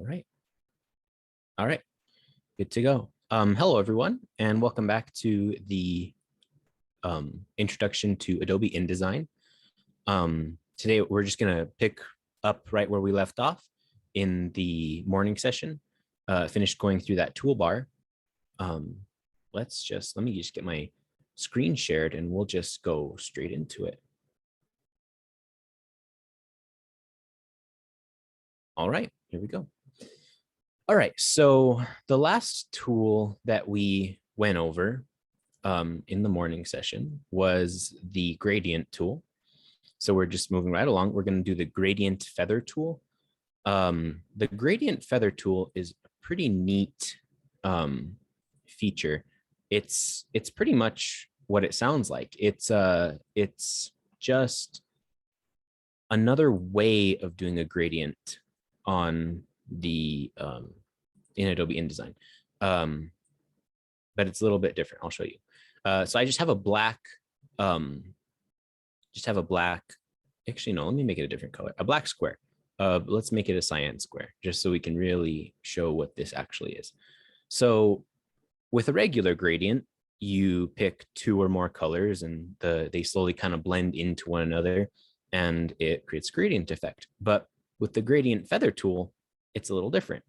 All right. All right. Good to go. Hello, everyone, and welcome back to the introduction to Adobe InDesign. Today, we're just going to pick up right where we left off in the morning session, finished going through that toolbar. Let me just get my screen shared and we'll just go straight into it. All right, here we go. All right, so the last tool that we went over in the morning session was the gradient tool. So we're just moving right along. We're going to do the gradient feather tool. The gradient feather tool is a pretty neat feature. It's pretty much what it sounds like. It's just another way of doing a gradient on the in Adobe InDesign, but it's a little bit different. I'll show you. So I just have a black, actually, no, let me make it a different color, a black square. Let's make it a cyan square, just so we can really show what this actually is. So with a regular gradient, you pick two or more colors and they slowly kind of blend into one another and it creates a gradient effect. But with the gradient feather tool, it's a little different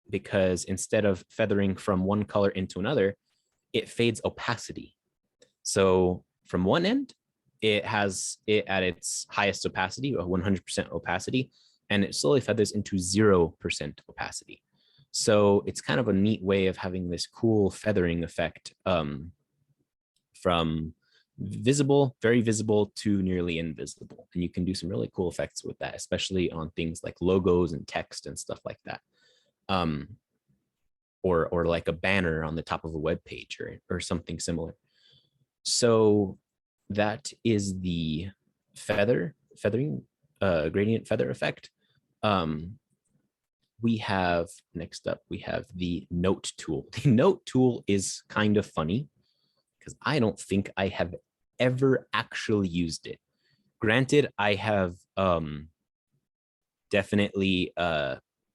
because instead of feathering from one color into another, it fades opacity. So from one end, it has it at its highest opacity, 100% opacity, and it slowly feathers into 0% opacity. So it's kind of a neat way of having this cool feathering effect from visible, very visible to nearly invisible. And you can do some really cool effects with that, especially on things like logos and text and stuff like that. Or like a banner on the top of a web page or something similar. So that is the feathering gradient feather effect. We have next up, we have the note tool. The note tool is kind of funny because I don't think I have ever actually used it. Granted, I have definitely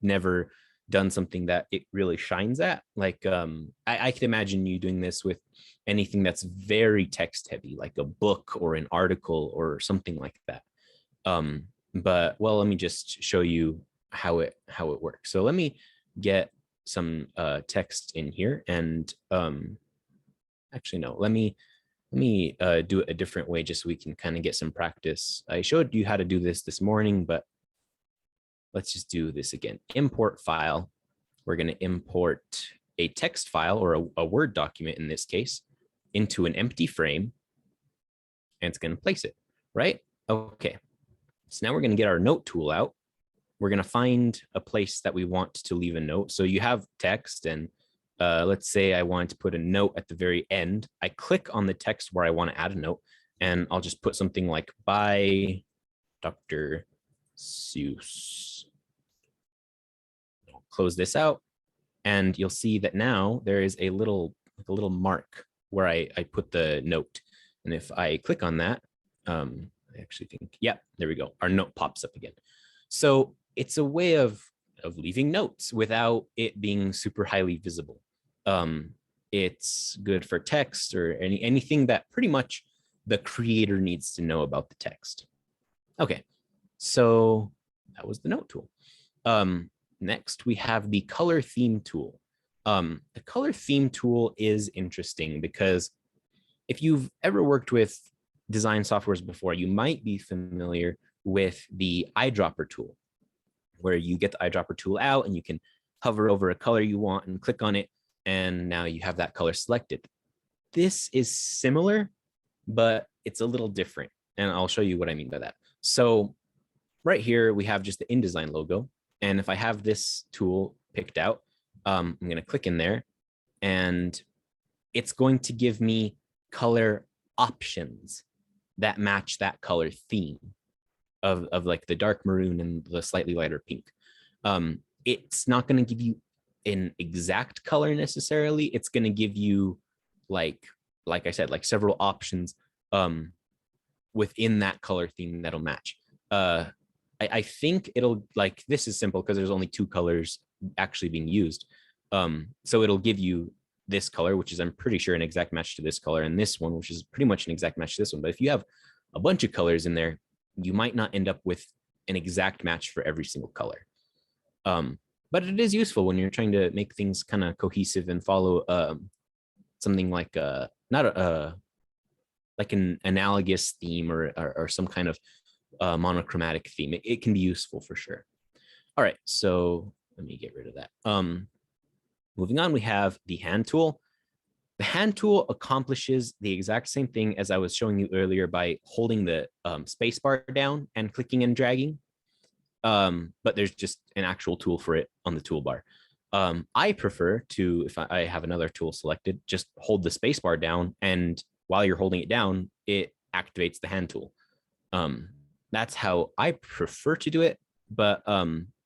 never done something that it really shines at. Like I can imagine you doing this with anything that's very text heavy, like a book or an article or something like that. But well, let me just show you how it works. So let me get some text in here, and actually no, let me do it a different way just so we can kind of get some practice. I showed you how to do this morning, but let's just do this again. Import file. We're going to import a text file or a Word document in this case into an empty frame, and it's going to place it, right? Okay. So now we're going to get our note tool out. We're going to find a place that we want to leave a note. So you have text, and let's say I want to put a note at the very end. I click on the text where I want to add a note, and I'll just put something like by Dr. Seuss. I'll close this out, and you'll see that now there is a little mark where I put the note. And if I click on that, I actually think, yeah, there we go. Our note pops up again. So it's a way of leaving notes without it being super highly visible. It's good for text or anything that pretty much the creator needs to know about the text. Okay, so that was the note tool. Next, we have the color theme tool. The color theme tool is interesting because if you've ever worked with design softwares before, you might be familiar with the eyedropper tool, where you get the eyedropper tool out and you can hover over a color you want and click on it, and now you have that color selected. This is similar, but it's a little different, and I'll show you what I mean by that. So right here, we have just the InDesign logo, and if I have this tool picked out, I'm going to click in there, and it's going to give me color options that match that color theme of like the dark maroon and the slightly lighter pink. It's not going to give you an exact color necessarily. It's going to give you like I said, like several options within that color theme that'll match. I think it'll, like, this is simple because there's only two colors actually being used. So it'll give you this color, which is, I'm pretty sure, an exact match to this color, and this one, which is pretty much an exact match to this one. But if you have a bunch of colors in there, you might not end up with an exact match for every single color. But it is useful when you're trying to make things kind of cohesive and follow something like not a like an analogous theme or some kind of monochromatic theme. It can be useful for sure. All right, so let me get rid of that. Moving on, we have the hand tool. The hand tool accomplishes the exact same thing as I was showing you earlier by holding the space bar down and clicking and dragging. But there's just an actual tool for it on the toolbar. I prefer to, if I have another tool selected, just hold the space bar down, and while you're holding it down, it activates the hand tool. That's how I prefer to do it. But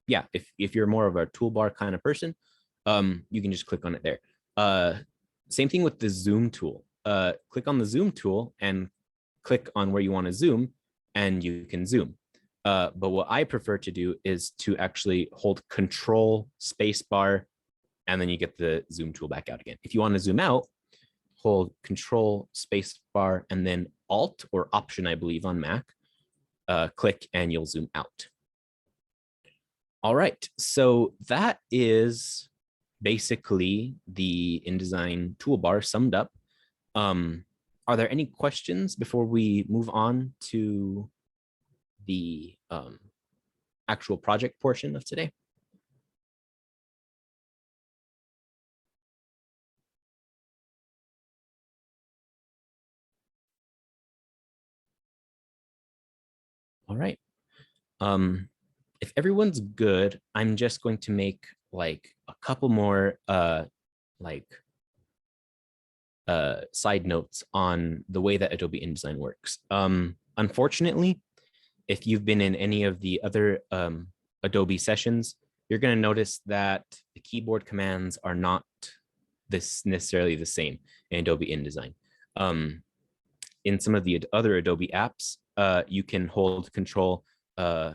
yeah, if you're more of a toolbar kind of person, you can just click on it there. Same thing with the zoom tool. Click on the zoom tool and click on where you want to zoom, and you can zoom. But what I prefer to do is to actually hold Control space bar, and then you get the zoom tool back out again. If you want to zoom out, hold Control space bar and then Alt or Option, I believe, on Mac. Click and you'll zoom out. All right, so that is basically the InDesign toolbar summed up. Are there any questions before we move on to the actual project portion of today? All right. If everyone's good, I'm just going to make like a couple more side notes on the way that Adobe InDesign works. Unfortunately, if you've been in any of the other Adobe sessions, you're going to notice that the keyboard commands are not necessarily the same in Adobe InDesign. In some of the other Adobe apps, you can hold Control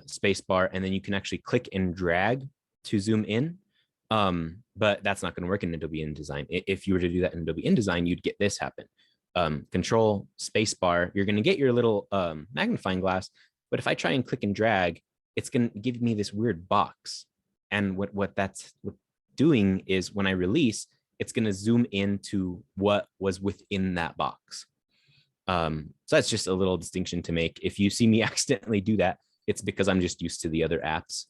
space bar, and then you can actually click and drag to zoom in. But that's not going to work in Adobe InDesign. If you were to do that in Adobe InDesign, you'd get this happen. Control space bar, you're going to get your little magnifying glass, but if I try and click and drag, it's going to give me this weird box. And what that's doing is when I release, it's going to zoom into what was within that box. So that's just a little distinction to make. If you see me accidentally do that, it's because I'm just used to the other apps.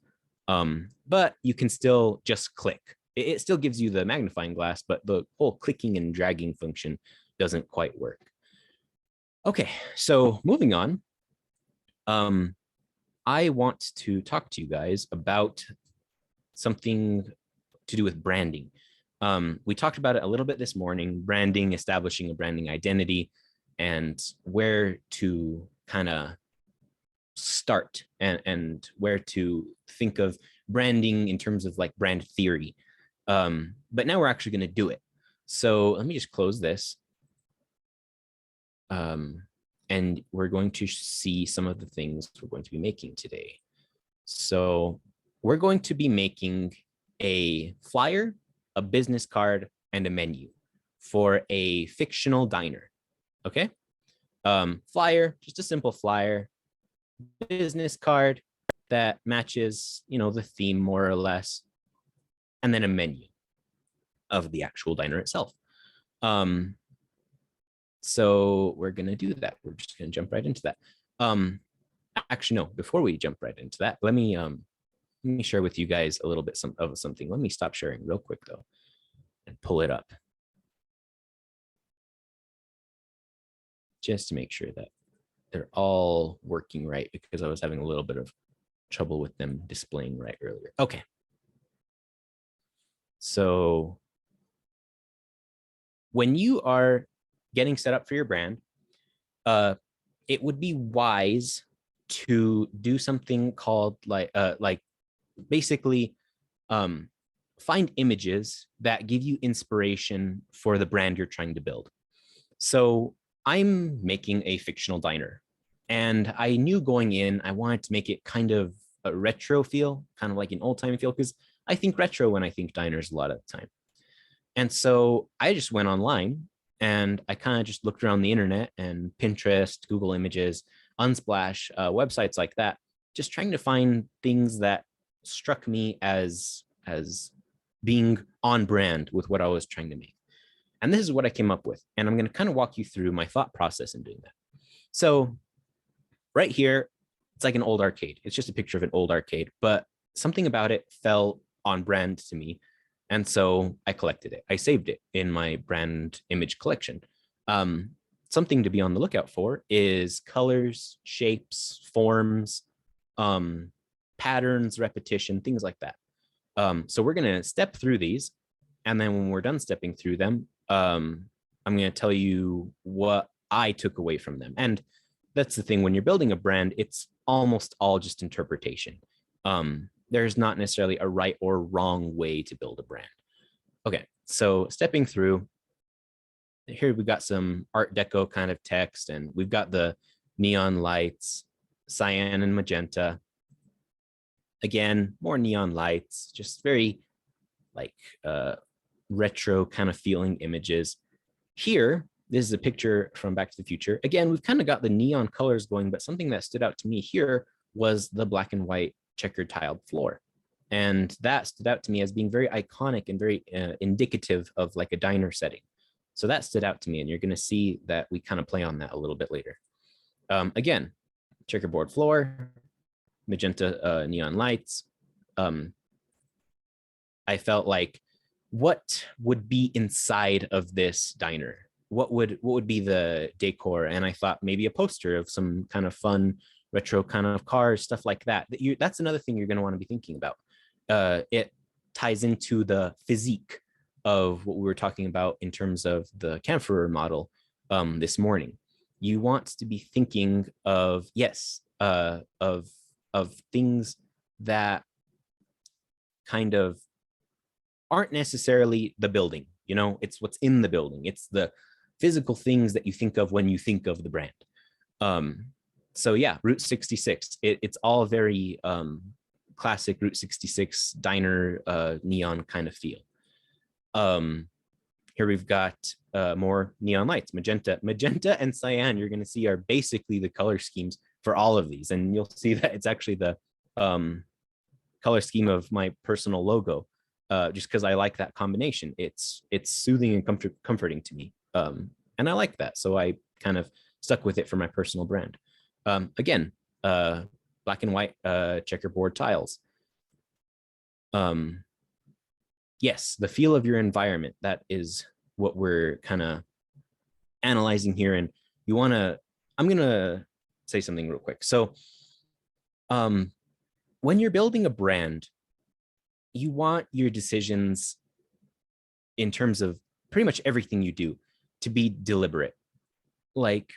But you can still just click. It still gives you the magnifying glass, but the whole clicking and dragging function doesn't quite work. Okay, so moving on. I want to talk to you guys about something to do with branding. We talked about it a little bit this morning, branding, establishing a branding identity, and where to kind of start and where to think of branding in terms of like brand theory. But now we're actually going to do it. So let me just close this. And we're going to see some of the things we're going to be making today. So we're going to be making a flyer, a business card, and a menu for a fictional diner. Okay. Flyer, just a simple flyer. Business card that matches, the theme more or less, and then a menu of the actual diner itself. So we're going to do that. We're just going to jump right into that. Actually, no, before we jump right into that, let me share with you guys a little bit of something. Let me stop sharing real quick though and pull it up just to make sure that they're all working right, because I was having a little bit of trouble with them displaying right earlier. Okay. So when you are getting set up for your brand, it would be wise to do something called like basically find images that give you inspiration for the brand you're trying to build. So I'm making a fictional diner, and I knew going in, I wanted to make it kind of a retro feel, kind of like an old time feel, because I think retro when I think diners a lot of the time. And so I just went online and I kind of just looked around the internet and Pinterest, Google Images, Unsplash, websites like that, just trying to find things that struck me as being on brand with what I was trying to make. And this is what I came up with. And I'm going to kind of walk you through my thought process in doing that. So right here, it's like an old arcade. It's just a picture of an old arcade, but something about it felt on brand to me. And so I collected it. I saved it in my brand image collection. Something to be on the lookout for is colors, shapes, forms, patterns, repetition, things like that. So we're going to step through these. And then when we're done stepping through them, I'm going to tell you what I took away from them. And that's the thing, when you're building a brand, it's almost all just interpretation. There's not necessarily a right or wrong way to build a brand. Okay, so stepping through, here we've got some Art Deco kind of text, and we've got the neon lights, cyan and magenta. Again, more neon lights, just very like retro kind of feeling images. Here, this is a picture from Back to the Future. Again, we've kind of got the neon colors going, but something that stood out to me here was the black and white checkered tiled floor. And that stood out to me as being very iconic and very indicative of like a diner setting. So that stood out to me, and you're going to see that we kind of play on that a little bit later. Again, checkerboard floor, magenta neon lights. I felt like, what would be inside of this diner? What would be the decor? And I thought maybe a poster of some kind of fun retro kind of cars, stuff like that. That's another thing you're going to want to be thinking about. It ties into the physique of what we were talking about in terms of the Camphor model this morning. You want to be thinking of, yes, of things that kind of aren't necessarily the building. You know, it's what's in the building. It's the physical things that you think of when you think of the brand. So yeah, Route 66. It's all very classic Route 66 diner neon kind of feel. Here we've got more neon lights, magenta and cyan. You're going to see are basically the color schemes for all of these, and you'll see that it's actually the color scheme of my personal logo. Just because I like that combination. It's soothing and comforting to me. And I like that. So I kind of stuck with it for my personal brand. Again, black and white checkerboard tiles. Yes, the feel of your environment, that is what we're kind of analyzing here. And I'm going to say something real quick. So when you're building a brand, you want your decisions in terms of pretty much everything you do to be deliberate. Like,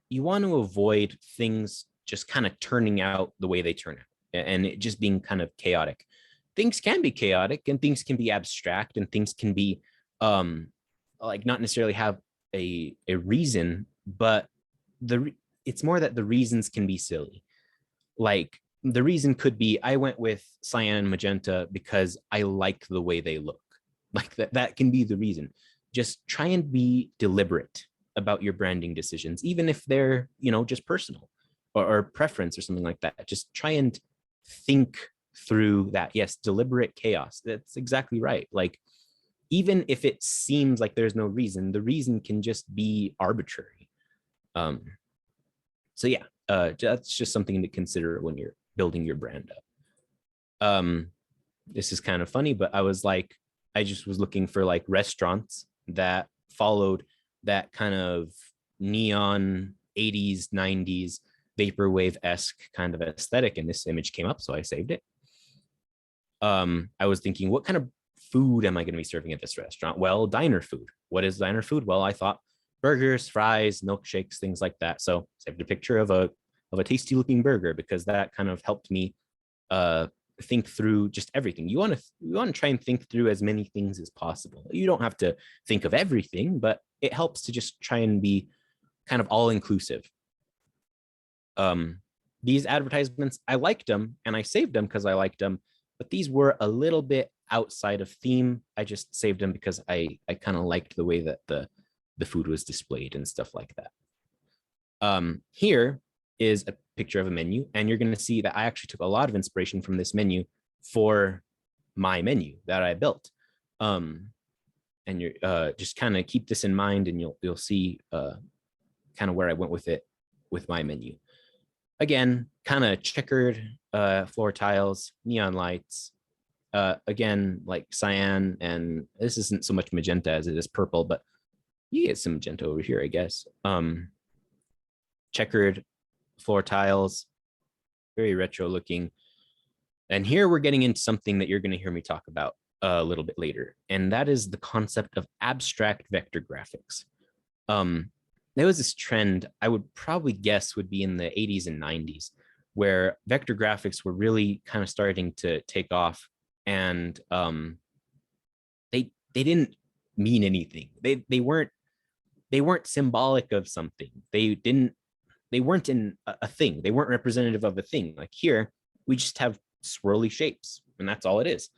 you want to avoid things just kind of turning out the way they turn out and it just being kind of chaotic. Things can be chaotic and things can be abstract and things can be like not necessarily have a reason, but it's more that the reasons can be silly. Like, the reason could be, I went with cyan and magenta because I like the way they look. Like that can be the reason. Just try and be deliberate about your branding decisions, even if they're, just personal or preference or something like that. Just try and think through that. Yes, deliberate chaos. That's exactly right. Like, even if it seems like there's no reason, the reason can just be arbitrary. So yeah, that's just something to consider when you're building your brand up. This is kind of funny, but I just was looking for like restaurants that followed that kind of neon 80s, 90s vaporwave-esque kind of aesthetic, and this image came up, so I saved it. I was thinking, what kind of food am I going to be serving at this restaurant? Well, diner food. What is diner food? Well, I thought burgers, fries, milkshakes, things like that. So saved a picture of a tasty looking burger because that kind of helped me think through just everything. You want to try and think through as many things as possible. You don't have to think of everything, but it helps to just try and be kind of all inclusive. These advertisements, I liked them and I saved them because I liked them, but these were a little bit outside of theme. I just saved them because I kind of liked the way that the food was displayed and stuff like that. Here is a picture of a menu, and you're going to see that I actually took a lot of inspiration from this menu for my menu that I built. And you're just kind of keep this in mind, and you'll see kind of where I went with it with my menu. Again, kind of checkered floor tiles, neon lights. Again, like cyan, and this isn't so much magenta as it is purple, but you get some magenta over here, I guess. Checkered floor tiles, very retro looking. And here we're getting into something that you're going to hear me talk about a little bit later, and that is the concept of abstract vector graphics. There was this trend I would probably guess would be in the 80s and 90s, where vector graphics were really kind of starting to take off, and they didn't mean anything. They weren't symbolic of something. They weren't in a thing. They weren't representative of a thing. Like here, we just have swirly shapes, and that's all it is.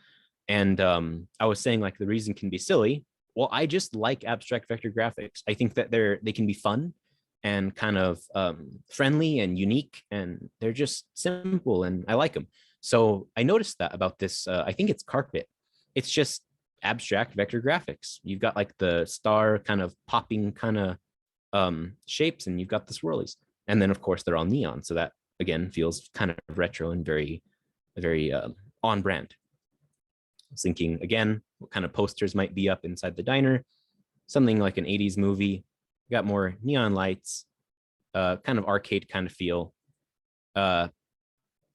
And I was saying, like, the reason can be silly. Well, I just like abstract vector graphics. I think that they can be fun and kind of friendly and unique, and they're just simple, and I like them. So I noticed that about this. I think it's carpet. It's just abstract vector graphics. You've got like the star kind of popping kind of shapes, and you've got the swirlies. And then, of course, they're all neon. So that, again, feels kind of retro and very, very on brand. I was thinking, again, what kind of posters might be up inside the diner. Something like an 80s movie. We got more neon lights, kind of arcade kind of feel.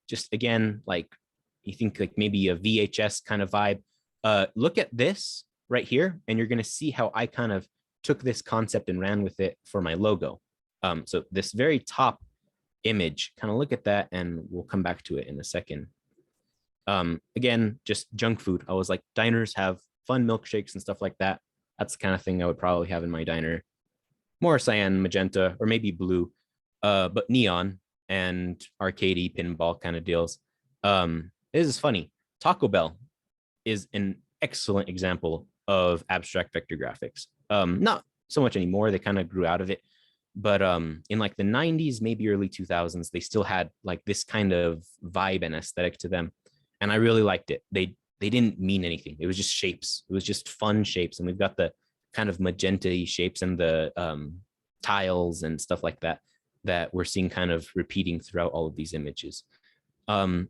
Just, again, like you think like maybe a VHS kind of vibe. Look at this right here, and you're going to see how I kind of took this concept and ran with it for my logo. So this very top image, kind of look at that, and we'll come back to it in a second. Again, just junk food. I was like, diners have fun milkshakes and stuff like that. That's the kind of thing I would probably have in my diner. More cyan, magenta, or maybe blue, but neon and arcadey pinball kind of deals. This is funny. Taco Bell is an excellent example of abstract vector graphics. Not so much anymore. They kind of grew out of it. But in like the 90s, maybe early 2000s, they still had like this kind of vibe and aesthetic to them. And I really liked it. They didn't mean anything. It was just shapes. It was just fun shapes. And we've got the kind of magenta shapes and the tiles and stuff like that that we're seeing kind of repeating throughout all of these images. I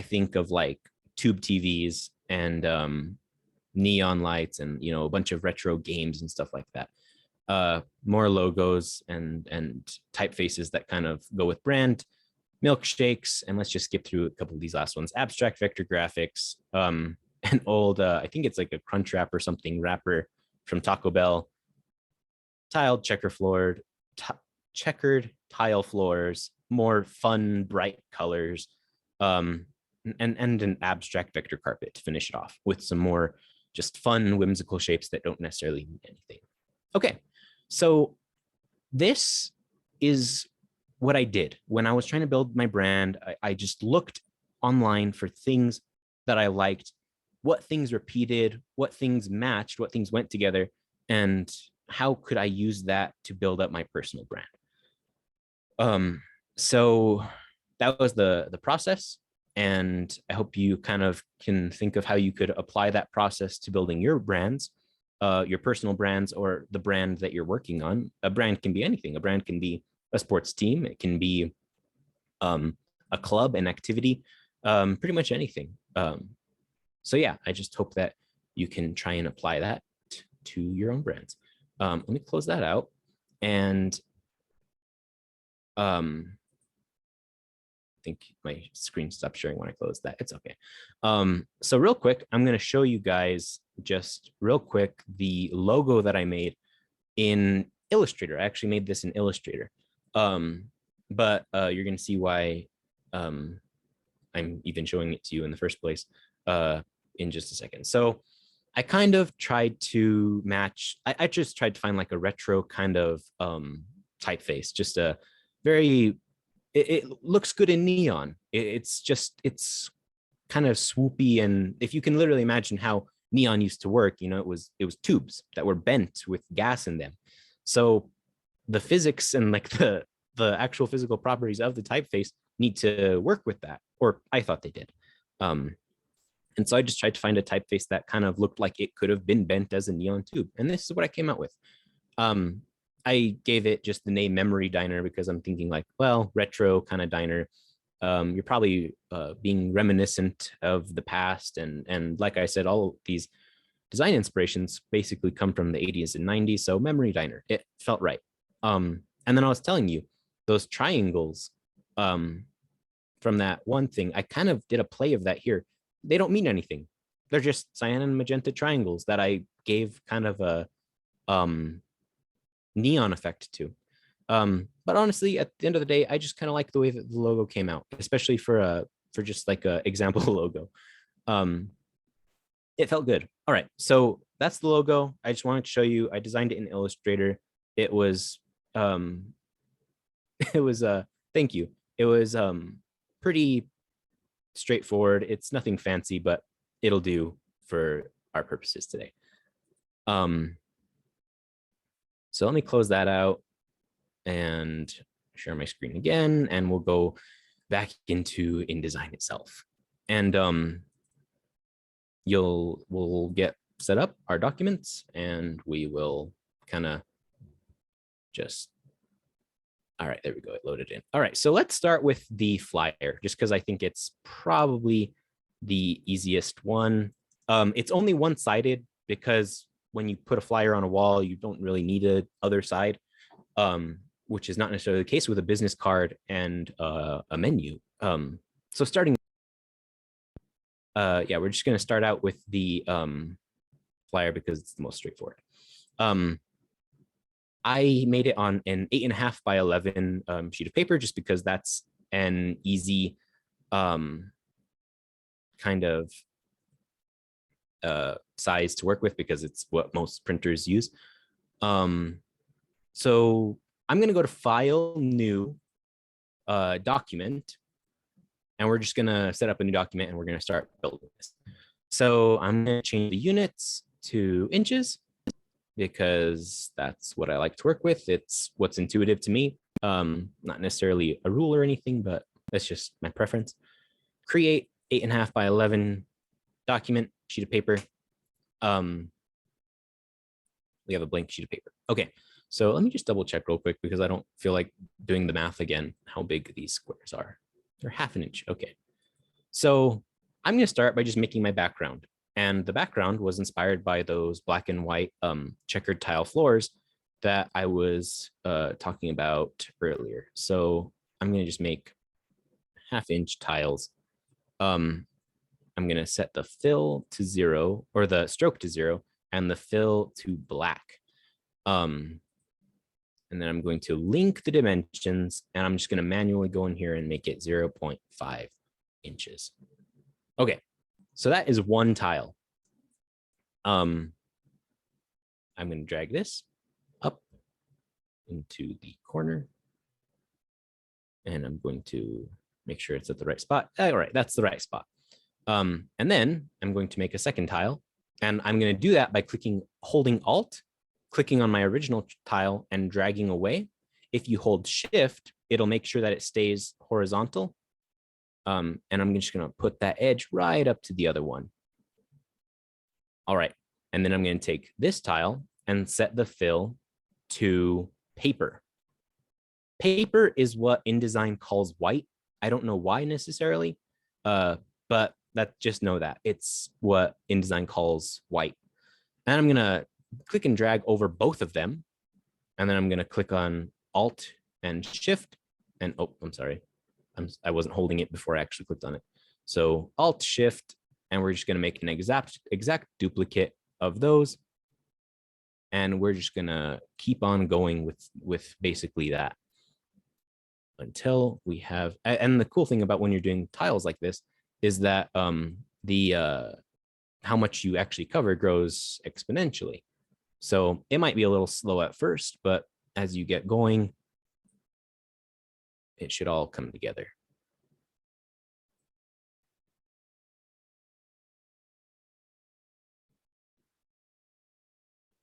think of like tube TVs and neon lights and, you know, a bunch of retro games and stuff like that. More logos and typefaces that kind of go with brand, milkshakes, and let's just skip through a couple of these last ones. Abstract vector graphics, an old, I think it's like a Crunch Wrap or something wrapper from Taco Bell, tiled checkered tile floors, more fun, bright colors, and an abstract vector carpet to finish it off with some more just fun, whimsical shapes that don't necessarily mean anything. Okay, so this is what I did when I was trying to build my brand. I just looked online for things that I liked, what things repeated, what things matched, what things went together, and how could I use that to build up my personal brand. So that was the process. And I hope you kind of can think of how you could apply that process to building your brands, your personal brands, or the brand that you're working on. A brand can be anything. A brand can be a sports team. It can be a club, an activity, pretty much anything. So yeah, I just hope that you can try and apply that to your own brands. Let me close that out. And I think my screen stopped sharing when I closed that. It's okay. So real quick, I'm going to show you guys just real quick the logo that I made in Illustrator. I actually made this in Illustrator. But you're going to see why I'm even showing it to you in the first place in just a second. So I kind of tried to match, I just tried to find like a retro kind of typeface, just a very, it looks good in neon. It's kind of swoopy. And if you can literally imagine how neon used to work, it was tubes that were bent with gas in them. So the physics and like the actual physical properties of the typeface need to work with that, or I thought they did. And so I just tried to find a typeface that kind of looked like it could have been bent as a neon tube, and this is what I came out with. I gave it just the name Memory Diner because I'm thinking like, well, retro kind of diner. You're probably being reminiscent of the past, and like I said, all these design inspirations basically come from the 80s and 90s. So Memory Diner, it felt right. And then I was telling you, those triangles from that one thing, I kind of did a play of that here. They don't mean anything. They're just cyan and magenta triangles that I gave kind of a neon effect to. But honestly, at the end of the day, I just kind of like the way that the logo came out, especially for just like a example logo. It felt good. All right, so that's the logo. I just wanted to show you. I designed it in Illustrator. It was it was thank you. It was pretty straightforward. It's nothing fancy, but it'll do for our purposes today. So let me close that out and share my screen again, and we'll go back into InDesign itself. And we'll get set up our documents, and we will kind of just, all right, there we go, it loaded in. All right, so let's start with the flyer, just because I think it's probably the easiest one. It's only one-sided because when you put a flyer on a wall, you don't really need a other side, which is not necessarily the case with a business card and a menu. So starting, yeah, we're just going to start out with the flyer because it's the most straightforward. I made it on an 8.5 by 11 sheet of paper, just because that's an easy kind of size to work with, because it's what most printers use. So I'm going to go to File, New, Document, and we're just going to set up a new document, and we're going to start building this. So I'm going to change the units to inches, because that's what I like to work with. It's what's intuitive to me. Not necessarily a rule or anything, but that's just my preference. Create 8.5 by 11 document, sheet of paper. We have a blank sheet of paper. Okay, so let me just double check real quick, because I don't feel like doing the math again, how big these squares are. They're 1/2 inch. Okay, so I'm going to start by just making my background. And the background was inspired by those black and white checkered tile floors that I was talking about earlier. So I'm going to just make 1/2 inch tiles. I'm going to set the fill to 0, or the stroke to 0, and the fill to black. And then I'm going to link the dimensions, and I'm just going to manually go in here and make it 0.5 inches. Okay, so that is one tile. I'm going to drag this up into the corner, and I'm going to make sure it's at the right spot. All right, that's the right spot. And then I'm going to make a second tile, and I'm going to do that by holding Alt, clicking on my original tile, and dragging away. If you hold Shift, it'll make sure that it stays horizontal. And I'm just going to put that edge right up to the other one. All right, and then I'm going to take this tile and set the fill to paper. Paper is what InDesign calls white. I don't know why necessarily, but just know that it's what InDesign calls white. And I'm going to click and drag over both of them. And then I'm going to click on Alt and Shift. And oh, I'm sorry. I wasn't holding it before I actually clicked on it. So Alt Shift, and we're just going to make an exact duplicate of those. And we're just going to keep on going with basically that until we have, and the cool thing about when you're doing tiles like this is that how much you actually cover grows exponentially. So it might be a little slow at first, but as you get going, it should all come together.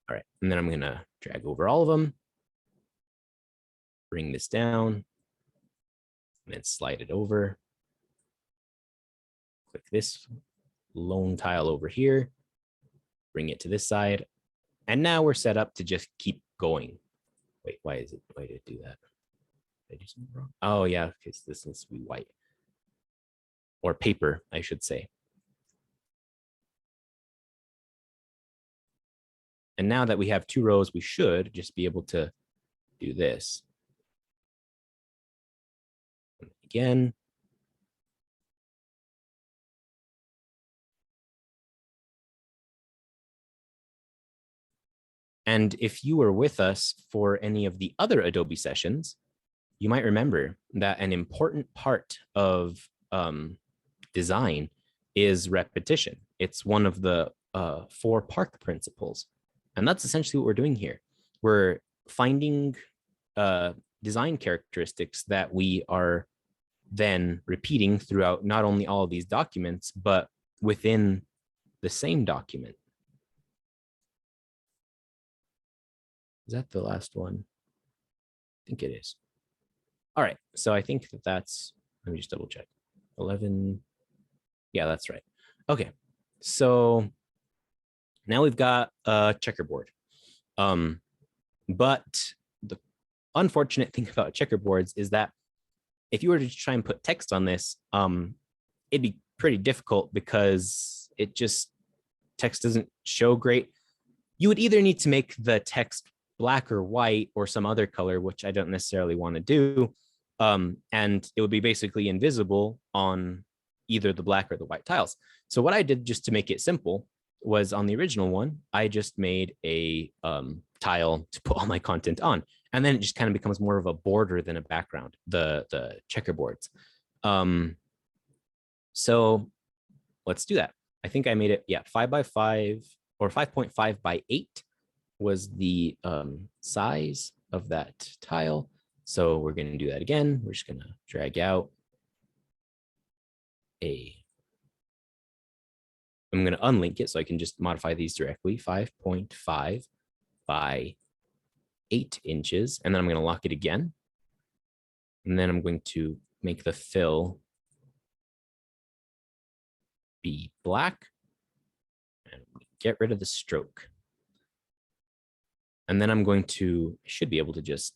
All right, and then I'm gonna drag over all of them, bring this down, and then slide it over. Click this lone tile over here, bring it to this side, and now we're set up to just keep going. Wait, why did it do that? Did I do something wrong? Oh yeah, because this needs to be white. Or paper, I should say. And now that we have 2 rows, we should just be able to do this. Again. And if you were with us for any of the other Adobe sessions, you might remember that an important part of design is repetition. It's one of the 4 Park principles. And that's essentially what we're doing here. We're finding design characteristics that we are then repeating throughout not only all of these documents, but within the same document. Is that the last one? I think it is. All right, so I think that's, let me just double check. 11, yeah, that's right. Okay, so now we've got a checkerboard. But the unfortunate thing about checkerboards is that if you were to try and put text on this, it'd be pretty difficult because text doesn't show great. You would either need to make the text black or white or some other color, which I don't necessarily want to do. And it would be basically invisible on either the black or the white tiles. So what I did just to make it simple was on the original one, I just made a tile to put all my content on. And then it just kind of becomes more of a border than a background, the checkerboards. So let's do that. I think I made it, 5 by 5 or 5.5 by 8 was the size of that tile. So we're going to do that again. We're just going to drag out I'm going to unlink it so I can just modify these directly. 5.5 by 8 inches. And then I'm going to lock it again. And then I'm going to make the fill be black and get rid of the stroke. And then I'm going to, should be able to just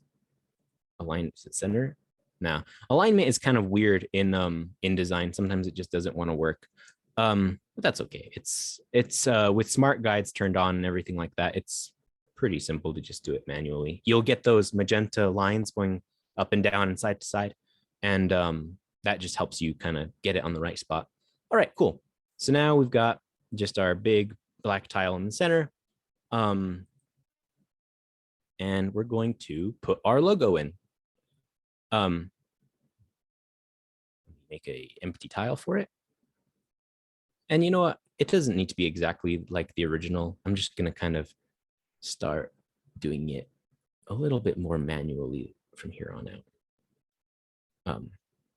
align to the center. Now, alignment is kind of weird in InDesign. Sometimes it just doesn't want to work. But that's okay. It's with smart guides turned on and everything like that, it's pretty simple to just do it manually. You'll get those magenta lines going up and down and side to side. And that just helps you kind of get it on the right spot. All right, cool. So now we've got just our big black tile in the center. And we're going to put our logo in. Make a empty tile for it. And you know what? It doesn't need to be exactly like the original. I'm just going to kind of start doing it a little bit more manually from here on out.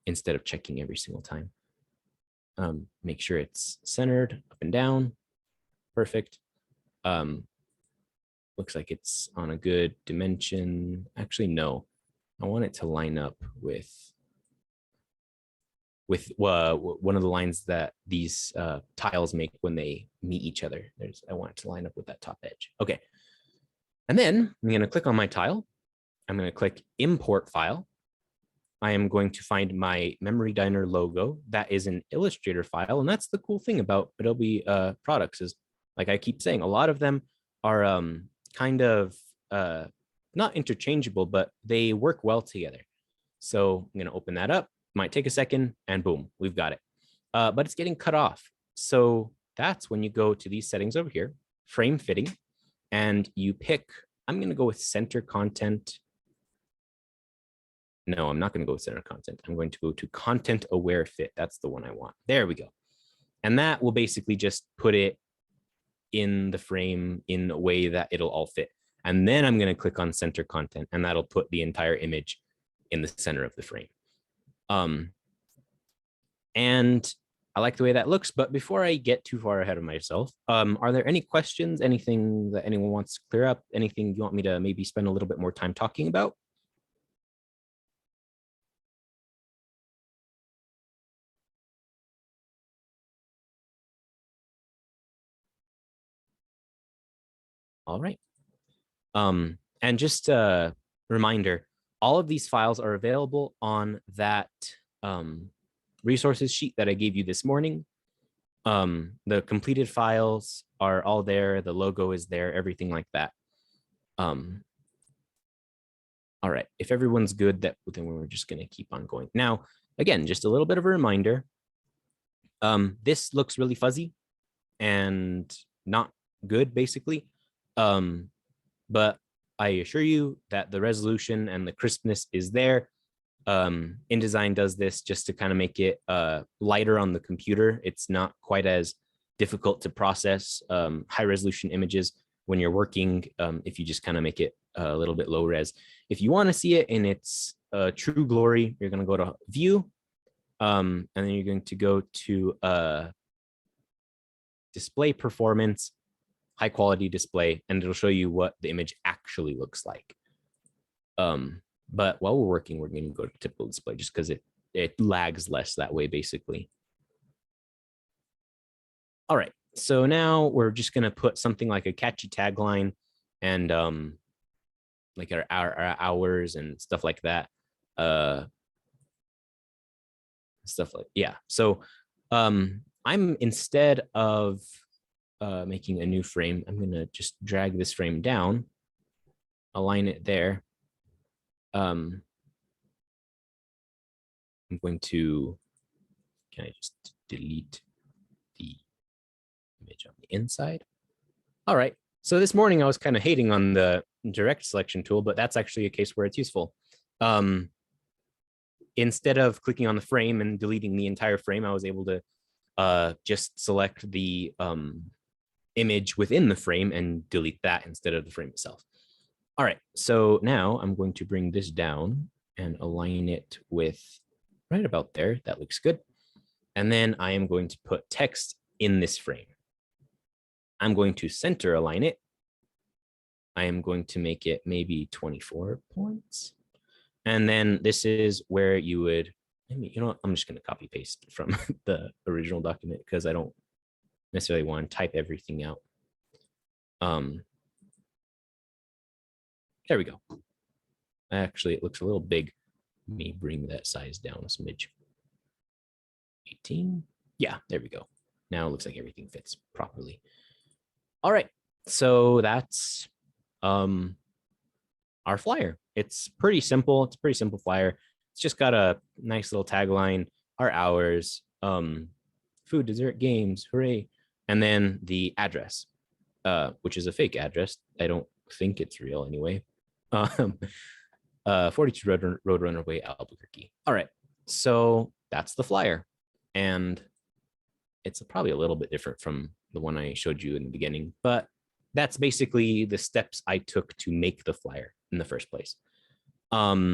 Instead of checking every single time. Make sure it's centered up and down. Perfect. Looks like it's on a good dimension. Actually, no. I want it to line up with one of the lines that these tiles make when they meet each other. I want it to line up with that top edge. Okay. And then I'm going to click on my tile. I'm going to click import file. I am going to find my Memory Diner logo. That is an Illustrator file. And that's the cool thing about Adobe products is, like I keep saying, a lot of them are kind of not interchangeable, but they work well together. So I'm going to open that up. Might take a second and boom, we've got it. But it's getting cut off. So that's when you go to these settings over here, frame fitting, and you pick, I'm going to go with center content. No, I'm not going to go with center content. I'm going to go to content aware fit. That's the one I want. There we go. And that will basically just put it in the frame in a way that it'll all fit. And then I'm going to click on center content, and that'll put the entire image in the center of the frame. And I like the way that looks, but before I get too far ahead of myself, are there any questions, anything that anyone wants to clear up, anything you want me to maybe spend a little bit more time talking about? All right. And just a reminder, all of these files are available on that resources sheet that I gave you this morning. The completed files are all there. The logo is there, everything like that. All right, if everyone's good, then we're just going to keep on going. Now, again, just a little bit of a reminder. This looks really fuzzy and not good, basically. But I assure you that the resolution and the crispness is there. InDesign does this just to kind of make it lighter on the computer. It's not quite as difficult to process high resolution images when you're working if you just kind of make it a little bit low res. If you want to see it in its true glory, you're going to go to View, and then you're going to go to Display Performance, High Quality Display, and it'll show you what the image actually looks like. But while we're working, we're going to go to typical display just because it lags less that way, basically. All right, so now we're just going to put something like a catchy tagline and like our hours and stuff like that. Stuff like, yeah. So I'm, instead of making a new frame, I'm going to just drag this frame down, align it there. I'm going to, can I just delete the image on the inside? All right. So this morning I was kind of hating on the direct selection tool, but that's actually a case where it's useful. Instead of clicking on the frame and deleting the entire frame, I was able to just select the image within the frame and delete that instead of the frame itself. All right, so now I'm going to bring this down and align it with right about there. That looks good. And then I am going to put text in this frame. I'm going to center align it. I am going to make it maybe 24 points. And then this is where you would, you know what, I'm just going to copy paste from the original document because I don't necessarily want to type everything out. There we go. Actually, it looks a little big. Let me bring that size down a smidge. 18. Yeah, there we go. Now it looks like everything fits properly. All right, so that's our flyer. It's pretty simple. It's a pretty simple flyer. It's just got a nice little tagline, our hours, food, dessert, games, hooray, and then the address, which is a fake address. I don't think it's real anyway. 42 Roadrunner Way, Albuquerque. All right, so that's the flyer, and it's probably a little bit different from the one I showed you in the beginning, but that's basically the steps I took to make the flyer in the first place. All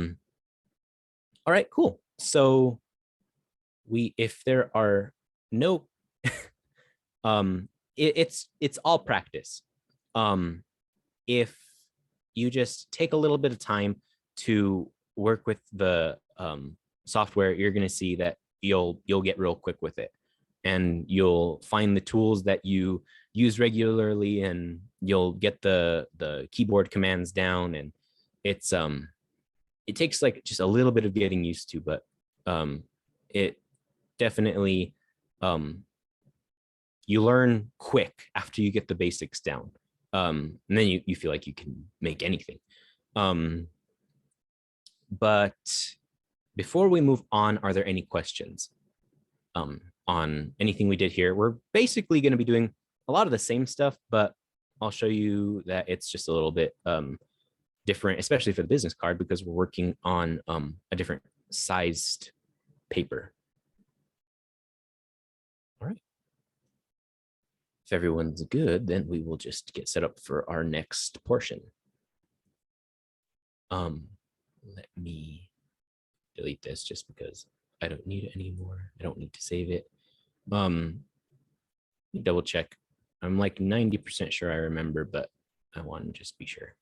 right, cool. So if there are no, it's all practice. If you just take a little bit of time to work with the software, you're going to see that you'll get real quick with it, and you'll find the tools that you use regularly, and you'll get the keyboard commands down, and it's it takes like just a little bit of getting used to, but it definitely you learn quick after you get the basics down, and then you feel like you can make anything. But before we move on, are there any questions on anything we did here? We're basically going to be doing a lot of the same stuff, but I'll show you that it's just a little bit different, especially for the business card, because we're working on a different sized paper. All right. If everyone's good, then we will just get set up for our next portion. Let me delete this just because I don't need it anymore. I don't need to save it. Let me double check. I'm like 90% sure I remember, but I want to just be sure.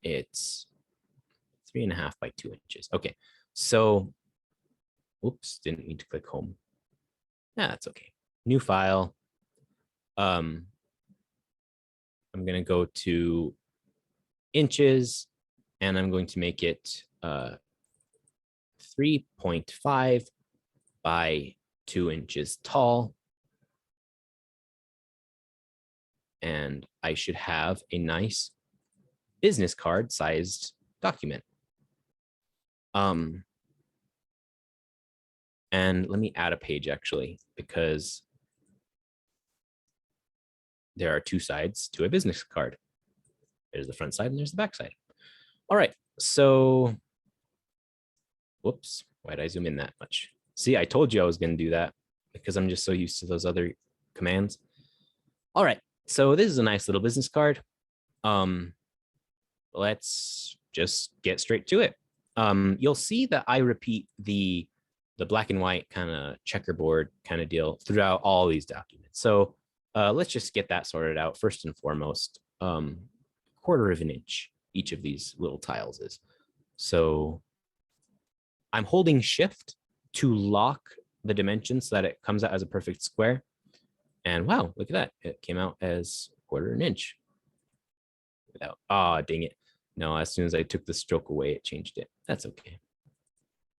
It's 3.5 by 2 inches. Okay, so, whoops, didn't mean to click home. Yeah, that's okay. New file. I'm gonna go to inches, and I'm going to make it 3.5 by 2 inches tall. And I should have a nice business card sized document. And let me add a page actually, because there are two sides to a business card. There's the front side and there's the back side. All right, so, whoops, why did I zoom in that much? See, I told you I was gonna do that because I'm just so used to those other commands. All right, so this is a nice little business card. Let's just get straight to it. You'll see that I repeat the black and white kind of checkerboard kind of deal throughout all these documents. So let's just get that sorted out first and foremost. 1/4 of an inch each of these little tiles is. So I'm holding shift to lock the dimensions so that it comes out as a perfect square. And wow, look at that. It came out as 1/4 an inch. Without, dang it. No, as soon as I took the stroke away, it changed it. That's okay.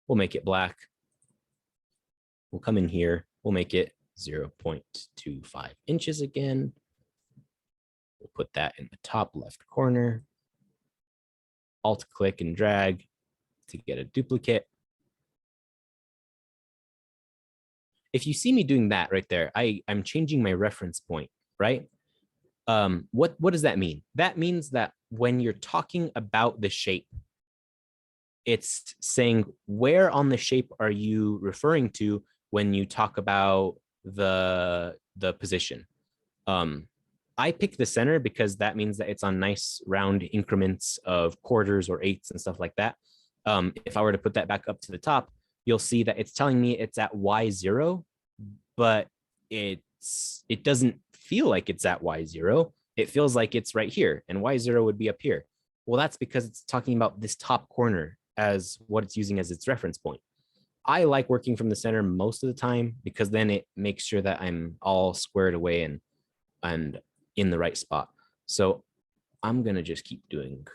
We'll make it black. We'll come in here. We'll make it 0.25 inches again. We'll put that in the top left corner. Alt click and drag to get a duplicate. If you see me doing that right there, I'm changing my reference point, right? What does that mean? That means that when you're talking about the shape, it's saying where on the shape are you referring to when you talk about the position. I pick the center because that means that it's on nice round increments of quarters or eighths and stuff like that. If I were to put that back up to the top, you'll see that it's telling me it's at Y0, but it doesn't feel like it's at Y0. It feels like it's right here, and Y0 would be up here. Well, that's because it's talking about this top corner as what it's using as its reference point. I like working from the center most of the time because then it makes sure that I'm all squared away and in the right spot. So I'm gonna just keep doing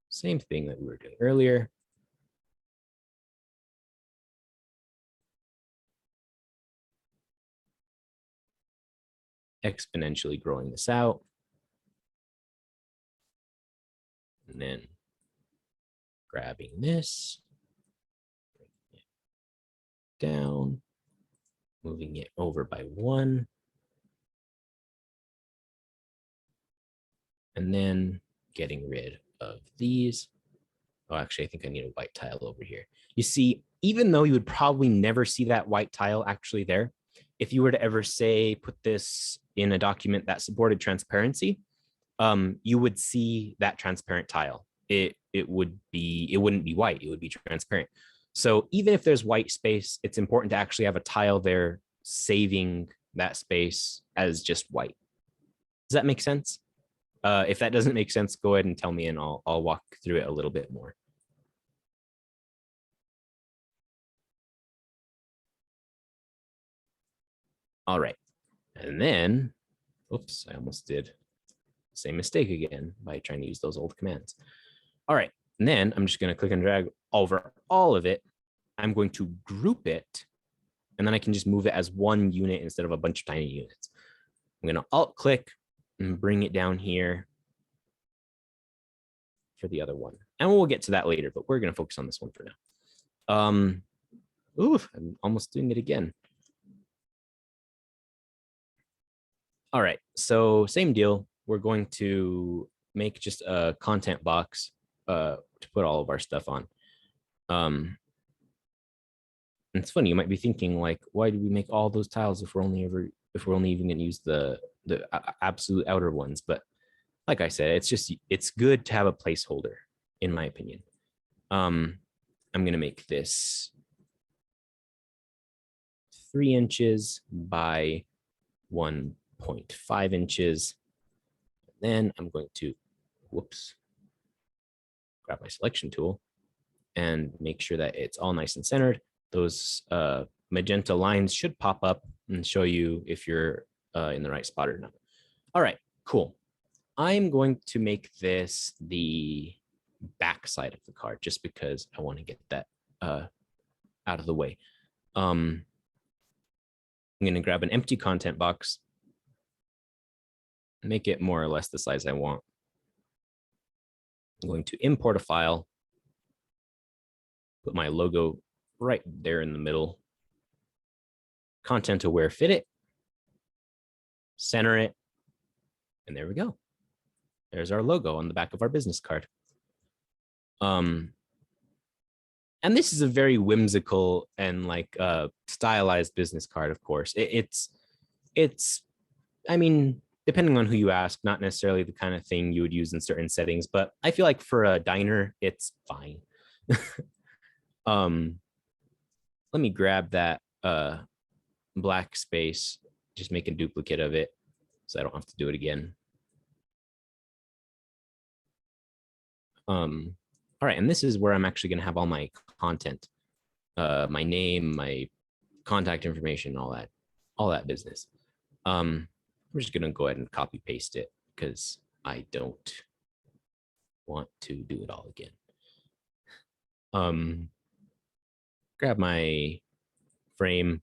same thing that we were doing earlier. Exponentially growing this out. And then grabbing this, bringing it down, moving it over by 1. And then getting rid of these. Oh, actually, I think I need a white tile over here. You see, even though you would probably never see that white tile actually there, if you were to ever say, put this in a document that supported transparency, you would see that transparent tile. It wouldn't be white, it would be transparent. So even if there's white space, it's important to actually have a tile there saving that space as just white. Does that make sense? If that doesn't make sense, go ahead and tell me and I'll walk through it a little bit more. All right. And then, oops, I almost did the same mistake again by trying to use those old commands. All right. And then I'm just going to click and drag over all of it. I'm going to group it, and then I can just move it as one unit instead of a bunch of tiny units. I'm going to alt click and bring it down here for the other one. And we'll get to that later, but we're going to focus on this one for now. I'm almost doing it again. All right, so same deal. We're going to make just a content box to put all of our stuff on. And it's funny, you might be thinking like, why do we make all those tiles if we're only even going to use the absolute outer ones? But like I said, it's good to have a placeholder, in my opinion. I'm going to make this 1.3 inches by 1.5 inches. Then I'm going to, grab my selection tool and make sure that it's all nice and centered. Those magenta lines should pop up and show you if you're in the right spot or not. All right, cool. I'm going to make this the back side of the card just because I want to get that out of the way. I'm going to grab an empty content box, make it more or less the size I want. I'm going to import a file, put my logo right there in the middle, content aware fit it, center it, and there we go. There's our logo on the back of our business card. And this is a very whimsical and like stylized business card, of course. It's, I mean, depending on who you ask, not necessarily the kind of thing you would use in certain settings, but I feel like for a diner, it's fine. Let me grab that black space, just make a duplicate of it so I don't have to do it again. All right, and this is where I'm actually gonna have all my content, my name, my contact information, all that business. I'm just gonna go ahead and copy paste it because I don't want to do it all again. Grab my frame,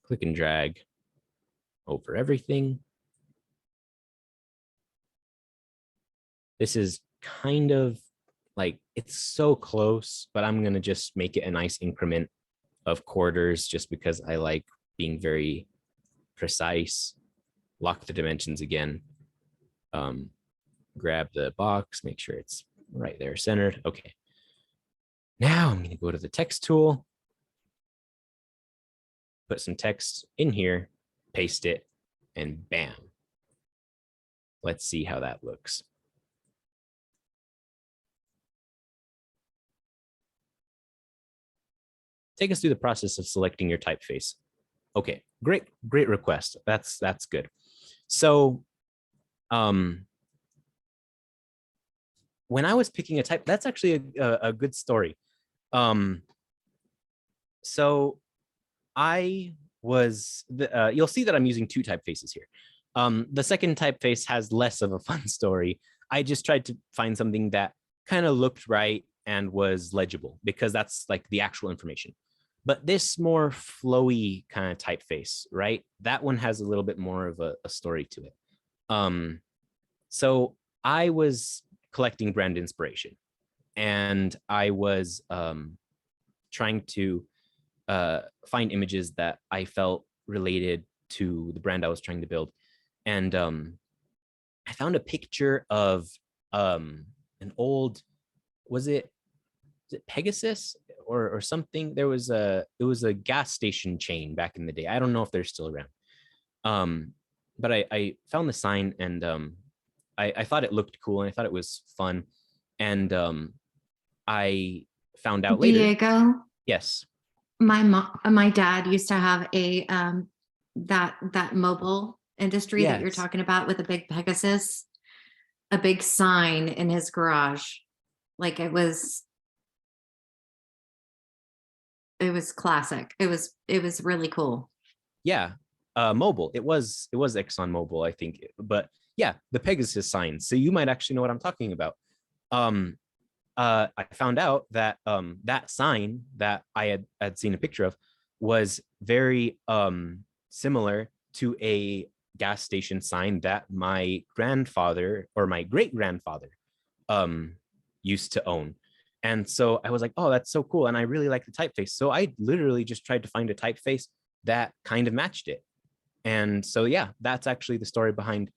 click and drag over everything. This is kind of like, it's so close, but I'm gonna just make it a nice increment of quarters just because I like being very precise. Lock the dimensions again. Grab the box, make sure it's right there centered. Okay. Now I'm gonna go to the text tool, put some text in here, paste it, and bam. Let's see how that looks. Take us through the process of selecting your typeface. Okay, great request. That's good. So, when I was picking a type, that's actually a good story. So I was, you'll see that I'm using two typefaces here. The second typeface has less of a fun story. I just tried to find something that kind of looked right and was legible because that's like the actual information. But this more flowy kind of typeface, right? That one has a little bit more of a story to it. So I was collecting brand inspiration and I was trying to find images that I felt related to the brand I was trying to build. And I found a picture of an old, was it Pegasus or something? It was a gas station chain back in the day. I don't know if they're still around. But I found the sign and I thought it looked cool and I thought it was fun. And I found out later. Diego, Yes. my dad used to have a that mobile industry that you're Yes. talking about with a big Pegasus, a big sign in his garage. Like it was classic. It was really cool. Yeah. Mobile. It was Exxon Mobil, I think. But yeah, the Pegasus sign. So you might actually know what I'm talking about. I found out that that sign that I had seen a picture of was very similar to a gas station sign that my grandfather or my great grandfather used to own. And so I was like, oh, that's so cool. And I really like the typeface. So I literally just tried to find a typeface that kind of matched it. And so, yeah, that's actually the story behind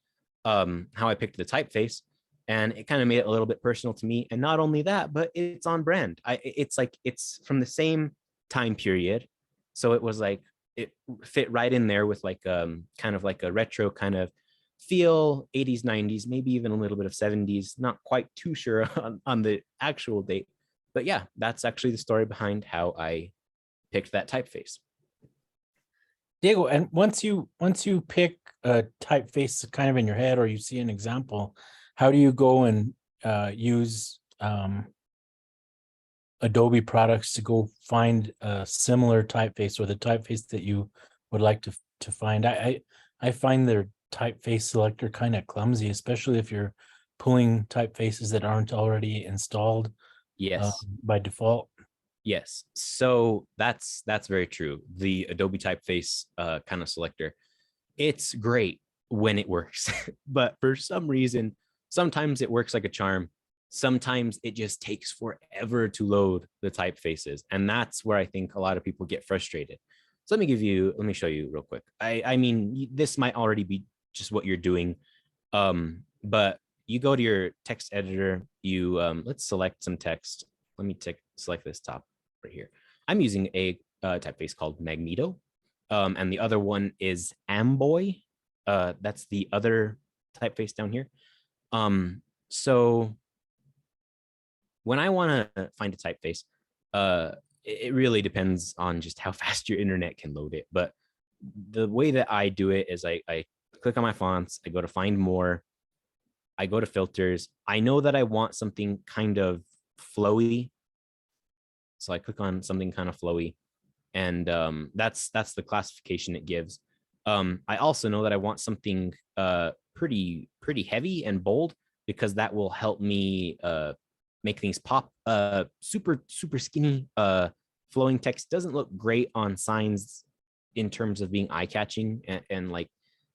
how I picked the typeface. And it kind of made it a little bit personal to me. And not only that, but it's on brand. It's like, it's from the same time period. So it was like, it fit right in there with like kind of like a retro kind of feel, 80s, 90s, maybe even a little bit of 70s, not quite too sure on the actual date. But yeah, that's actually the story behind how I picked that typeface. Diego, and once you pick a typeface kind of in your head, or you see an example, how do you go and use Adobe products to go find a similar typeface, or the typeface that you would like to find? I find their typeface selector kind of clumsy, especially if you're pulling typefaces that aren't already installed Yes. by default. Yes. So that's very true. The Adobe typeface kind of selector, it's great when it works, but for some reason, sometimes it works like a charm. Sometimes it just takes forever to load the typefaces, and that's where I think a lot of people get frustrated. So let me show you real quick. I mean, this might already be just what you're doing, but you go to your text editor. You let's select some text. Let me select this top right here. I'm using a typeface called Magneto, and the other one is Amboy. That's the other typeface down here. So when I want to find a typeface, it really depends on just how fast your internet can load it. But the way that I do it is I click on my fonts, I go to find more, I go to filters. I know that I want something kind of flowy, so I click on something kind of flowy, and that's the classification it gives. I also know that I want something pretty heavy and bold, because that will help me make things pop. Super skinny flowing text doesn't look great on signs in terms of being eye-catching, and like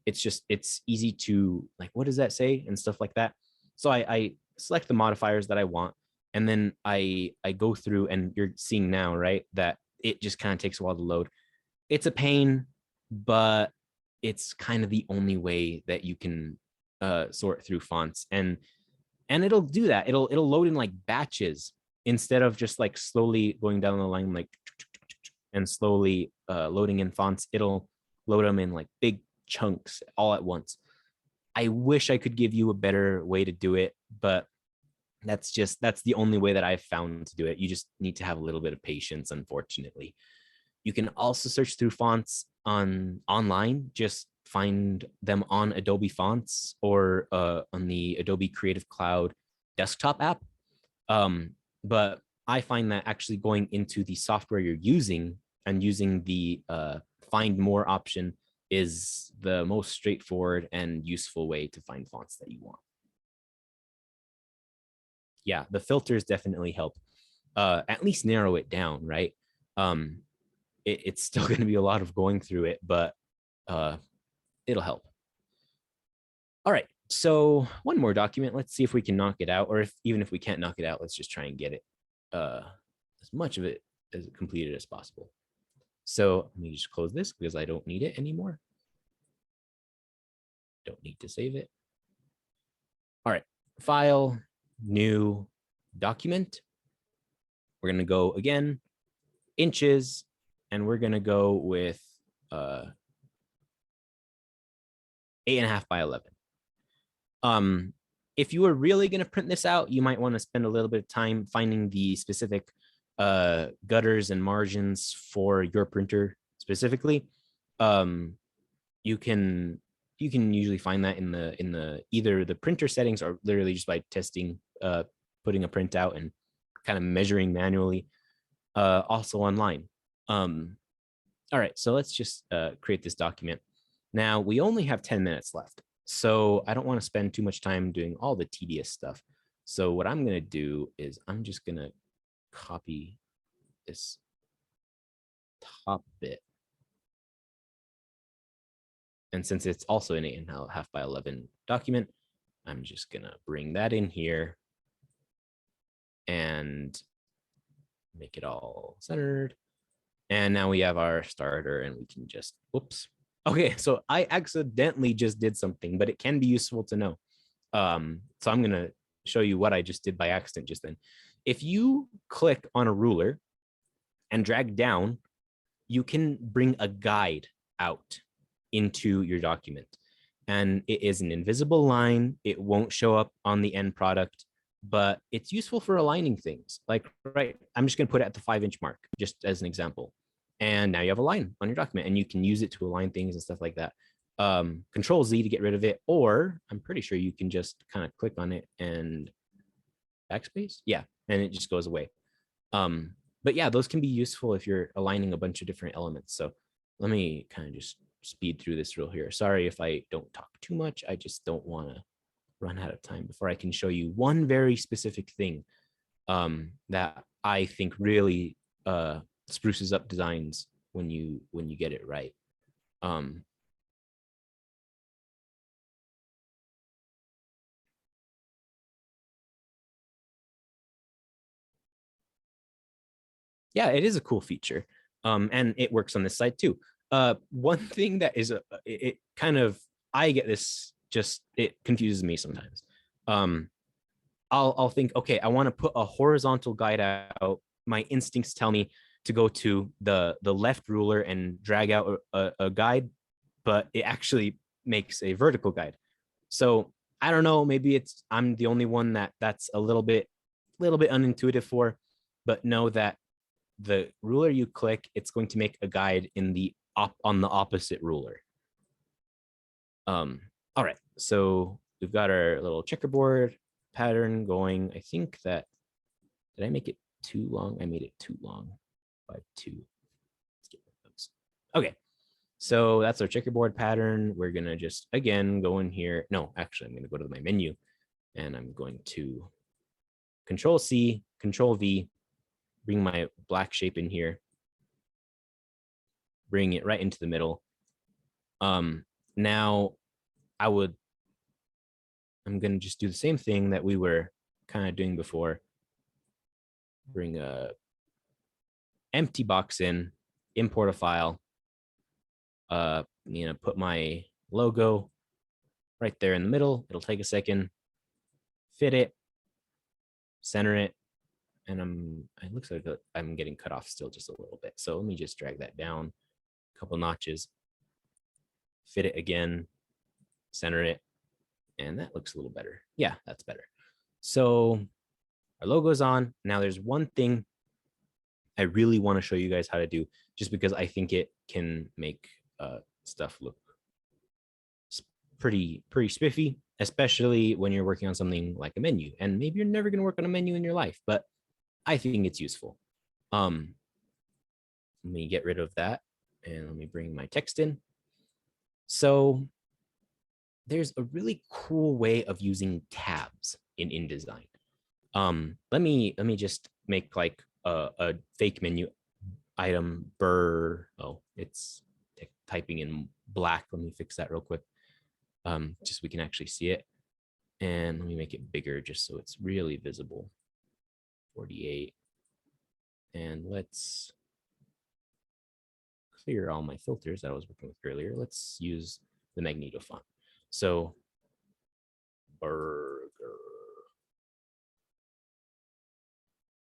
it's easy to like, what does that say, and stuff like that. So I select the modifiers that I want, and then I go through, and you're seeing now, right, that it just kind of takes a while to load. It's a pain, but it's kind of the only way that you can sort through fonts, and it'll do that. It'll load in like batches instead of just like slowly going down the line, like, and slowly loading in fonts. It'll load them in like big chunks all at once. I wish I could give you a better way to do it, but that's the only way that I've found to do it. You just need to have a little bit of patience, unfortunately. You can also search through fonts online. Just find them on Adobe Fonts, or on the Adobe Creative Cloud desktop app. But I find that actually going into the software you're using and using the find more option is the most straightforward and useful way to find fonts that you want. Yeah, the filters definitely help at least narrow it down, right? It's still going to be a lot of going through it, but it'll help. All right, so one more document. Let's see if we can knock it out, or even if we can't knock it out, let's just try and get it as much of it as completed as possible. So let me just close this because I don't need it anymore. Don't need to save it. All right, file, new document. We're going to go again, inches, and we're going to go with 8.5 by 11. If you were really going to print this out, you might want to spend a little bit of time finding the specific gutters and margins for your printer specifically. You can usually find that in the either the printer settings, or literally just by testing, putting a print out and kind of measuring manually, also online. All right, so let's just create this document. Now we only have 10 minutes left, so I don't want to spend too much time doing all the tedious stuff. So what I'm going to do is I'm just going to copy this top bit. And since it's also an 8.5 by 11 document, I'm just going to bring that in here and make it all centered. And now we have our starter, and we can just, whoops. Okay, so I accidentally just did something, but it can be useful to know. So I'm going to show you what I just did by accident just then. If you click on a ruler and drag down, you can bring a guide out into your document. And it is an invisible line. It won't show up on the end product, but it's useful for aligning things. Like, right, I'm just going to put it at the 5-inch mark, just as an example. And now you have a line on your document, and you can use it to align things and stuff like that. Control Z to get rid of it, or I'm pretty sure you can just kind of click on it and backspace. Yeah, and it just goes away. But yeah, those can be useful if you're aligning a bunch of different elements. So let me kind of just speed through this real here. Sorry if I don't talk too much. I just don't want to run out of time before I can show you one very specific thing that I think really spruces up designs when you get it right. Yeah, it is a cool feature. And it works on this side too. One thing that is it kind of, I get this, just it confuses me sometimes. I'll think, okay, I want to put a horizontal guide out. My instincts tell me to go to the left ruler and drag out a guide, but it actually makes a vertical guide. So I don't know, maybe I'm the only one that's a little bit unintuitive for, but know that the ruler you click, it's going to make a guide on the opposite ruler. All right, so we've got our little checkerboard pattern going. I think that, did I make it too long? I made it too long by 2. Let's get rid of those. Okay, so that's our checkerboard pattern. We're gonna just, again, go in here. No, actually, I'm gonna go to my menu, and I'm going to Control C, Control V, bring my black shape in here, bring it right into the middle. Now I'm going to just do the same thing that we were kind of doing before. Bring a empty box in, import a file, put my logo right there in the middle. It'll take a second, fit it, center it, and it looks like I'm getting cut off still just a little bit. So let me just drag that down a couple notches, fit it again, center it, and that looks a little better. Yeah, that's better. So our logo's on. Now there's one thing I really want to show you guys how to do, just because I think it can make stuff look pretty spiffy, especially when you're working on something like a menu. And maybe you're never going to work on a menu in your life, but I think it's useful. Let me get rid of that, and let me bring my text in. So there's a really cool way of using tabs in InDesign. Let me just make like a fake menu item oh, it's typing in black. Let me fix that real quick. Just so we can actually see it. And let me make it bigger just so it's really visible. 48. And let's clear all my filters that I was working with earlier. Let's use the Magneto font. So burger.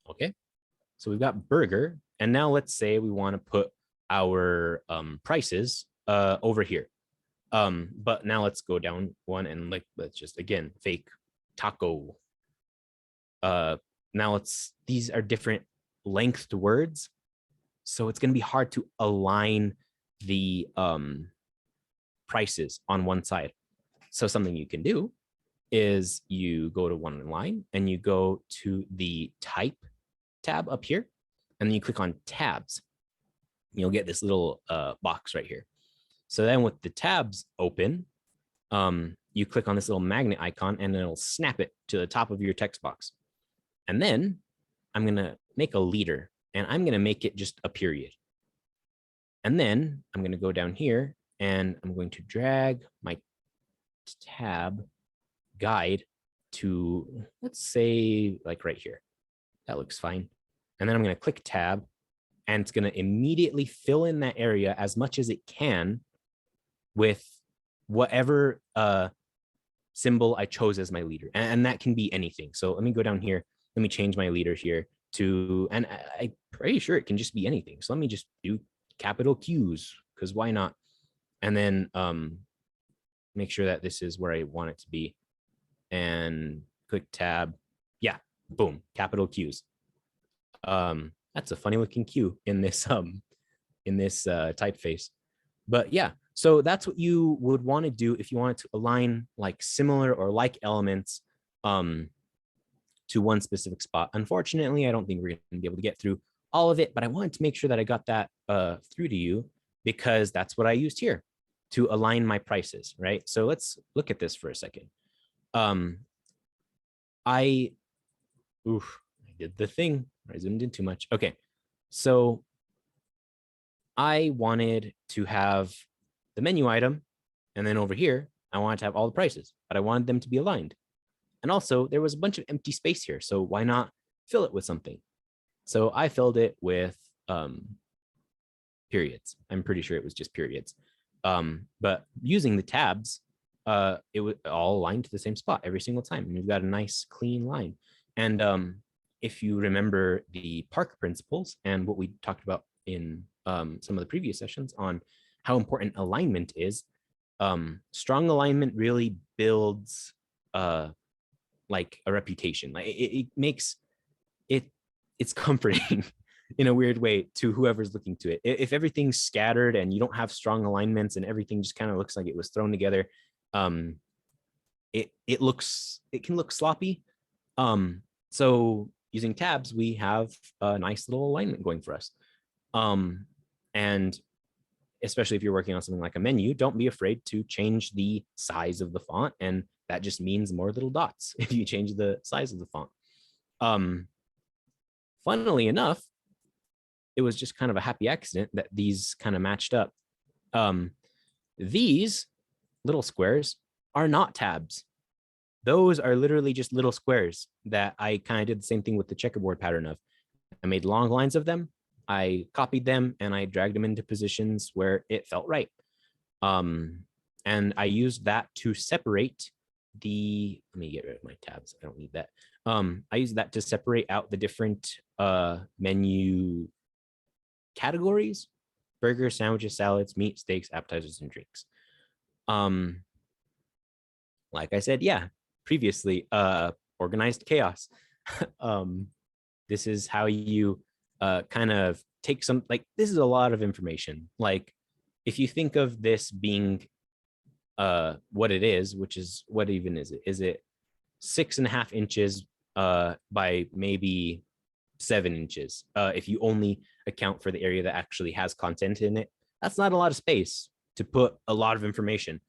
Okay, so we've got burger, and now let's say we want to put our prices over here. But now let's go down one, and let's just, again, fake taco. Now these are different lengthed words, so it's going to be hard to align the prices on one side. So something you can do is you go to one line and you go to the type tab up here, and then you click on tabs. You'll get this little box right here. So then with the tabs open, you click on this little magnet icon, and it'll snap it to the top of your text box. And then I'm going to make a leader, and I'm going to make it just a period. And then I'm going to go down here, and I'm going to drag my tab guide to, let's say, like right here. That looks fine. And then I'm going to click tab, and it's going to immediately fill in that area as much as it can with whatever symbol I chose as my leader. And that can be anything. So let me go down here. Let me change my leader here to, and I'm pretty sure it can just be anything. So let me just do capital Q's, because why not? And then make sure that this is where I want it to be. And click tab. Yeah, boom, capital Q's. That's a funny looking Q in this typeface. But yeah, so that's what you would want to do if you wanted to align like similar or like elements to one specific spot. Unfortunately, I don't think we're going to be able to get through all of it, but I wanted to make sure that I got that through to you, because that's what I used here to align my prices, right? So let's look at this for a second. I did the thing. I zoomed in too much. Okay, so I wanted to have the menu item, and then over here, I wanted to have all the prices, but I wanted them to be aligned. And also, there was a bunch of empty space here, so why not fill it with something? So I filled it with periods. I'm pretty sure it was just periods. But using the tabs, it was all aligned to the same spot every single time. And we've got a nice clean line. And if you remember the Park principles and what we talked about in some of the previous sessions on how important alignment is, strong alignment really builds like a reputation. Like it makes it's comforting in a weird way to whoever's looking to it. If everything's scattered and you don't have strong alignments and everything just kind of looks like it was thrown together, it can look sloppy. So using tabs, we have a nice little alignment going for us. And especially if you're working on something like a menu, don't be afraid to change the size of the font. And that just means more little dots if you change the size of the font. Funnily enough, it was just kind of a happy accident that these kind of matched up. These little squares are not tabs. Those are literally just little squares that I kind of did the same thing with the checkerboard pattern of. I made long lines of them, I copied them, and I dragged them into positions where it felt right. And I used that to separate let me get rid of my tabs. I don't need that. I use that to separate out the different menu categories: burgers, sandwiches, salads, meat, steaks, appetizers, and drinks. Like I said, yeah, previously, organized chaos. This is how you kind of take some, like, this is a lot of information. Like, if you think of this being what it is, which is, what even is it? Is it 6.5 inches by maybe 7 inches? If you only account for the area that actually has content in it, that's not a lot of space to put a lot of information.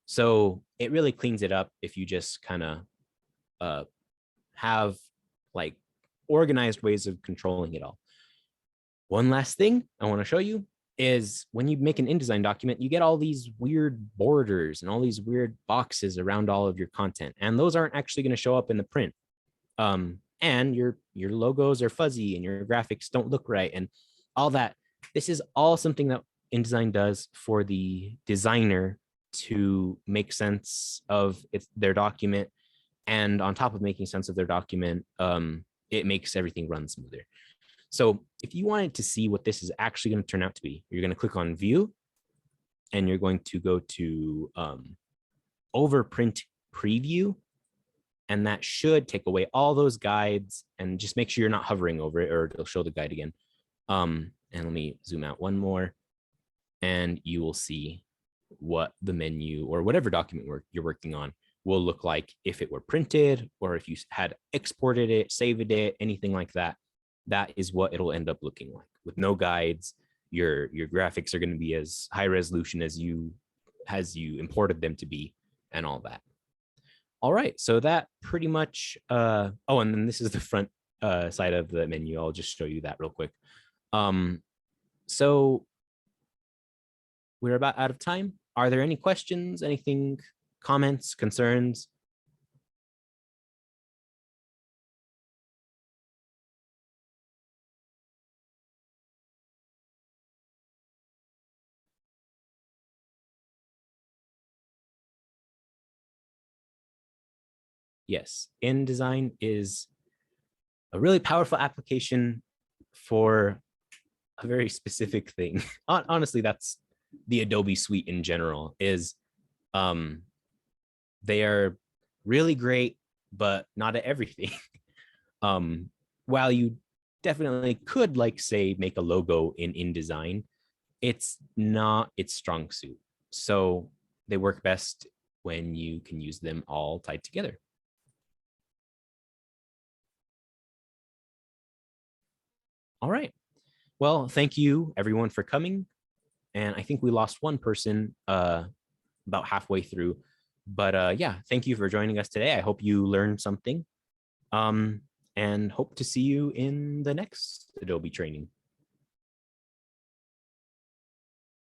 So it really cleans it up if you just kind of have like organized ways of controlling it all. One last thing I want to show you is when you make an InDesign document, you get all these weird borders and all these weird boxes around all of your content. And those aren't actually going to show up in the print. And your logos are fuzzy and your graphics don't look right and all that. This is all something that InDesign does for the designer to make sense of their document. And on top of making sense of their document, it makes everything run smoother. So if you wanted to see what this is actually going to turn out to be, you're going to click on View, and you're going to go to Overprint Preview, and that should take away all those guides, and just make sure you're not hovering over it or it'll show the guide again. And let me zoom out one more, and you will see what the menu or whatever document you're working on will look like if it were printed, or if you had exported it, saved it, anything like that. That is what it'll end up looking like with no guides. Your graphics are going to be as high resolution as you imported them to be, and all that. All right, so that pretty much, oh, and then this is the front side of the menu. I'll just show you that real quick. So we're about out of time. Are there any questions, anything, comments, concerns? Yes, InDesign is a really powerful application for a very specific thing. Honestly, that's the Adobe suite in general. Is they are really great, but not at everything. While you definitely could, like, say, make a logo in InDesign, it's not its strong suit. So they work best when you can use them all tied together. All right. Well, thank you everyone for coming. And I think we lost one person about halfway through. But yeah, thank you for joining us today. I hope you learned something, and hope to see you in the next Adobe training.